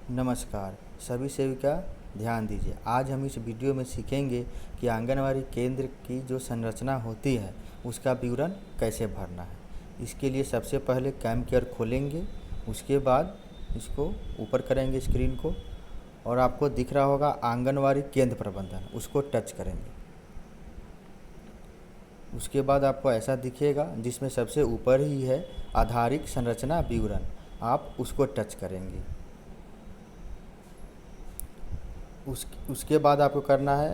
नमस्कार सभी सेविका ध्यान दीजिए। आज हम इस वीडियो में सीखेंगे कि आंगनवाड़ी केंद्र की जो संरचना होती है उसका विवरण कैसे भरना है। इसके लिए सबसे पहले कैम्प केयर खोलेंगे, उसके बाद इसको ऊपर करेंगे स्क्रीन को और आपको दिख रहा होगा आंगनवाड़ी केंद्र प्रबंधन, उसको टच करेंगे। उसके बाद आपको ऐसा दिखेगा जिसमें सबसे ऊपर ही है आधारिक संरचना विवरण, आप उसको टच करेंगे। उसके बाद आपको करना है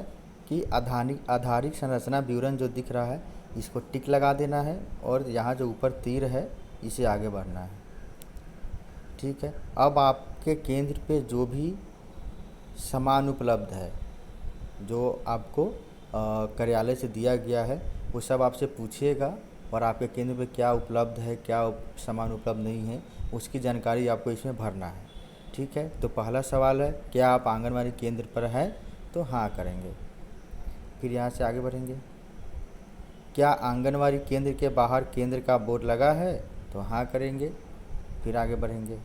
कि आधारिक संरचना विवरण जो दिख रहा है इसको टिक लगा देना है और यहाँ जो ऊपर तीर है इसे आगे बढ़ना है। ठीक है, अब आपके केंद्र पे जो भी सामान उपलब्ध है, जो आपको कार्यालय से दिया गया है, वो सब आपसे पूछिएगा और आपके केंद्र पे क्या उपलब्ध है, क्या सामान उपलब्ध नहीं है, उसकी जानकारी आपको इसमें भरना है। ठीक है, तो पहला सवाल है क्या आप आंगनवाड़ी केंद्र पर हैं, तो हाँ करेंगे। फिर यहाँ से आगे बढ़ेंगे। क्या आंगनवाड़ी केंद्र के बाहर केंद्र का बोर्ड लगा है, तो हाँ करेंगे। फिर आगे बढ़ेंगे।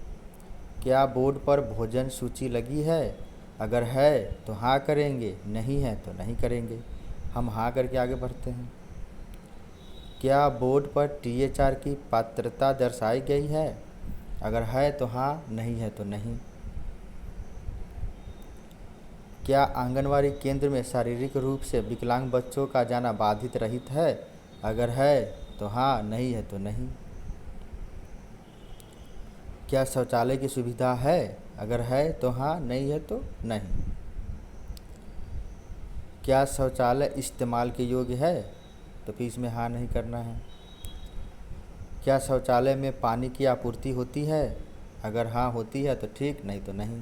क्या बोर्ड पर भोजन सूची लगी है, अगर है तो हाँ करेंगे, नहीं है तो नहीं करेंगे। हम हाँ करके आगे बढ़ते हैं। क्या बोर्ड पर THR की पात्रता दर्शाई गई है, अगर है तो हाँ, नहीं है तो नहीं। क्या आंगनवाड़ी केंद्र में शारीरिक रूप से विकलांग बच्चों का जाना बाधित रहित है, अगर है तो हाँ, नहीं है तो नहीं। क्या शौचालय की सुविधा है, अगर है तो हाँ, नहीं है तो नहीं। क्या शौचालय इस्तेमाल के योग्य है, तो फिर इसमें हाँ नहीं करना है। क्या शौचालय में पानी की आपूर्ति होती है, अगर हाँ होती है तो ठीक, नहीं तो नहीं।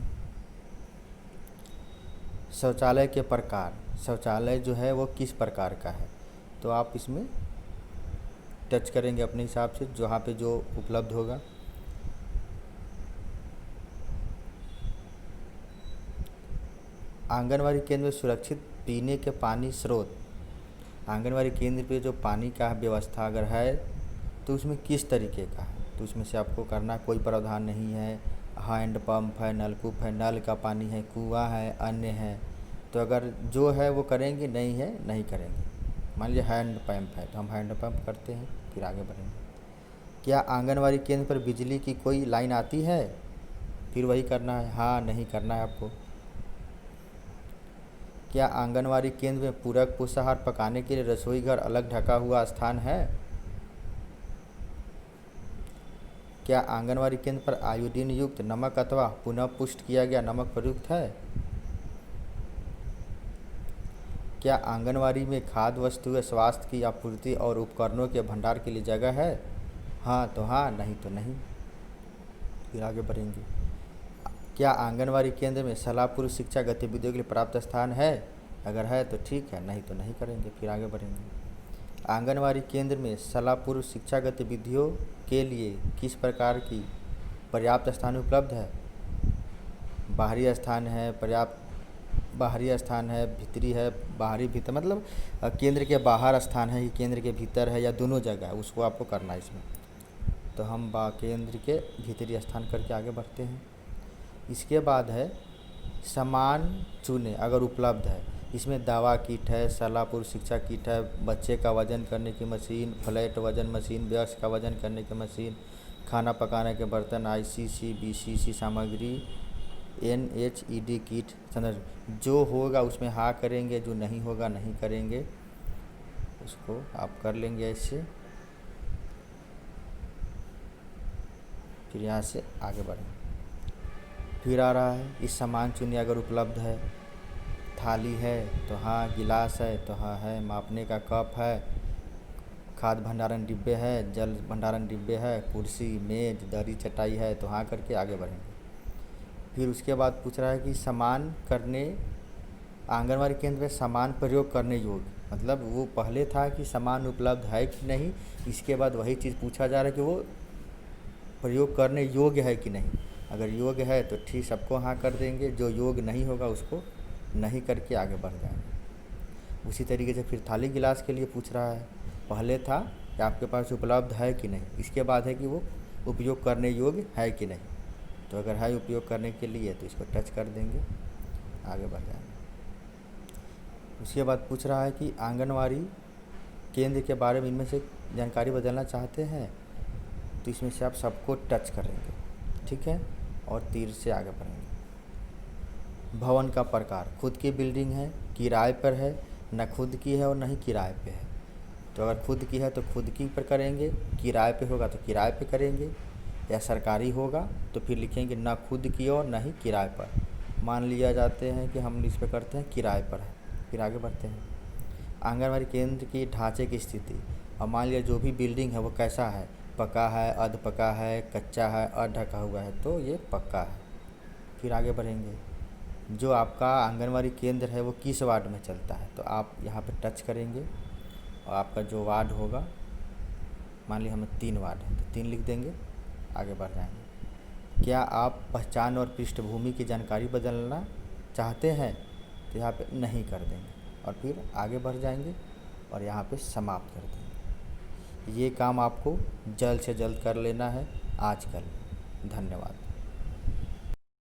शौचालय के प्रकार, शौचालय जो है वो किस प्रकार का है, तो आप इसमें टच करेंगे अपने हिसाब से जहाँ पे जो उपलब्ध होगा। आंगनवाड़ी केंद्र में सुरक्षित पीने के पानी स्रोत, आंगनवाड़ी केंद्र पे जो पानी का व्यवस्था अगर है तो उसमें किस तरीके का है, तो उसमें से आपको करना कोई प्रावधान नहीं है। हैंड पंप है, नलकूप है, नल का पानी है, कुआं है, अन्य है, तो अगर जो है वो करेंगे, नहीं है नहीं करेंगे। मान लीजिए हैंड पंप है तो हम हैंड पंप करते हैं। फिर आगे बढ़ेंगे। क्या आंगनवाड़ी केंद्र पर बिजली की कोई लाइन आती है, फिर वही करना है, हाँ नहीं करना है आपको। क्या आंगनवाड़ी केंद्र में पूरक पोषाहार पकाने के लिए रसोई घर अलग ढका हुआ स्थान है। क्या आंगनवाड़ी केंद्र पर आयोडीन युक्त नमक अथवा पुनः पुष्ट किया गया नमक प्रयुक्त है। क्या आंगनवाड़ी में खाद्य वस्तुएं, स्वास्थ्य की आपूर्ति और उपकरणों के भंडार के लिए जगह है, हाँ तो हाँ, नहीं तो नहीं। फिर आगे बढ़ेंगे। क्या आंगनवाड़ी केंद्र में सलाह पूर्व शिक्षा गतिविधियों के लिए पर्याप्त स्थान है, अगर है तो ठीक है, नहीं तो नहीं करेंगे। फिर आगे बढ़ेंगे। आंगनवाड़ी केंद्र में सलाह पूर्व शिक्षा गतिविधियों के लिए किस प्रकार की पर्याप्त स्थान उपलब्ध है। बाहरी स्थान है, पर्याप्त बाहरी स्थान है, भीतरी है, बाहरी भीतर मतलब केंद्र के बाहर स्थान है, केंद्र के भीतर है, या दोनों जगह है, उसको आपको करना है इसमें। तो हम केंद्र के भीतरी स्थान करके आगे बढ़ते हैं। इसके बाद है सामान चुने अगर उपलब्ध है। इसमें दवा किट है, सलाह पूर्व शिक्षा किट है, बच्चे का वजन करने की मशीन, फ्लैट वजन मशीन, वयस्क का वजन करने की मशीन, खाना पकाने के बर्तन, ICC BCC सामग्री, NHED किट। जो होगा उसमें हाँ करेंगे, जो नहीं होगा नहीं करेंगे, उसको आप कर लेंगे ऐसे। फिर यहाँ से आगे बढ़ेंगे। फिर आ रहा है इस सामान चुनिए अगर उपलब्ध है। थाली है तो हाँ, गिलास है तो हाँ है, मापने का कप है, खाद्य भंडारण डिब्बे है, जल भंडारण डिब्बे है, कुर्सी मेज दरी चटाई है, तो हाँ करके आगे बढ़ेंगे। फिर उसके बाद पूछ रहा है कि सामान करने आंगनवाड़ी केंद्र में सामान प्रयोग करने योग्य, मतलब वो पहले था कि सामान उपलब्ध है कि नहीं, इसके बाद वही चीज़ पूछा जा रहा है कि वो प्रयोग करने योग्य है कि नहीं। अगर योग्य है तो ठीक, सबको हाँ कर देंगे, जो योग्य नहीं होगा उसको नहीं करके आगे बढ़ जाएंगे। उसी तरीके से फिर थाली गिलास के लिए पूछ रहा है, पहले था कि आपके पास उपलब्ध है कि नहीं, इसके बाद है कि वो उपयोग करने योग्य है कि नहीं। तो अगर है उपयोग करने के लिए तो इसको टच कर देंगे, आगे बढ़ जाएंगे। उसके बाद पूछ रहा है कि आंगनवाड़ी केंद्र के बारे में इनमें से जानकारी बदलना चाहते हैं, तो इसमें से आप सबको टच करेंगे, ठीक है, और तीर से आगे बढ़ेंगे। भवन का प्रकार, खुद की बिल्डिंग है, किराए पर है, न खुद की है और न ही किराए पे है। तो अगर खुद की है तो खुद की पर करेंगे, किराए पे होगा तो किराए पे करेंगे, या सरकारी होगा तो फिर लिखेंगे ना खुद की और ना ही किराए पर। मान लिया जाते हैं कि हम इस पे करते हैं किराए पर है, फिर आगे बढ़ते हैं। आंगनवाड़ी केंद्र की ढांचे की स्थिति, और मान लिया जो भी बिल्डिंग है वो कैसा है, पक्का है, अध पक्का है, कच्चा है, अढका हुआ है, तो ये पक्का है। फिर आगे बढ़ेंगे। जो आपका आंगनवाड़ी केंद्र है वो किस वार्ड में चलता है, तो आप यहाँ पे टच करेंगे और आपका जो वार्ड होगा, मान लिया हमें 3 वार्ड है तो 3 लिख देंगे, आगे बढ़ जाएंगे। क्या आप पहचान और पृष्ठभूमि की जानकारी बदलना चाहते हैं, तो यहाँ पे नहीं कर देंगे और फिर आगे बढ़ जाएंगे और यहाँ पे समाप्त कर देंगे। ये काम आपको जल्द से जल्द कर लेना है आजकल। धन्यवाद।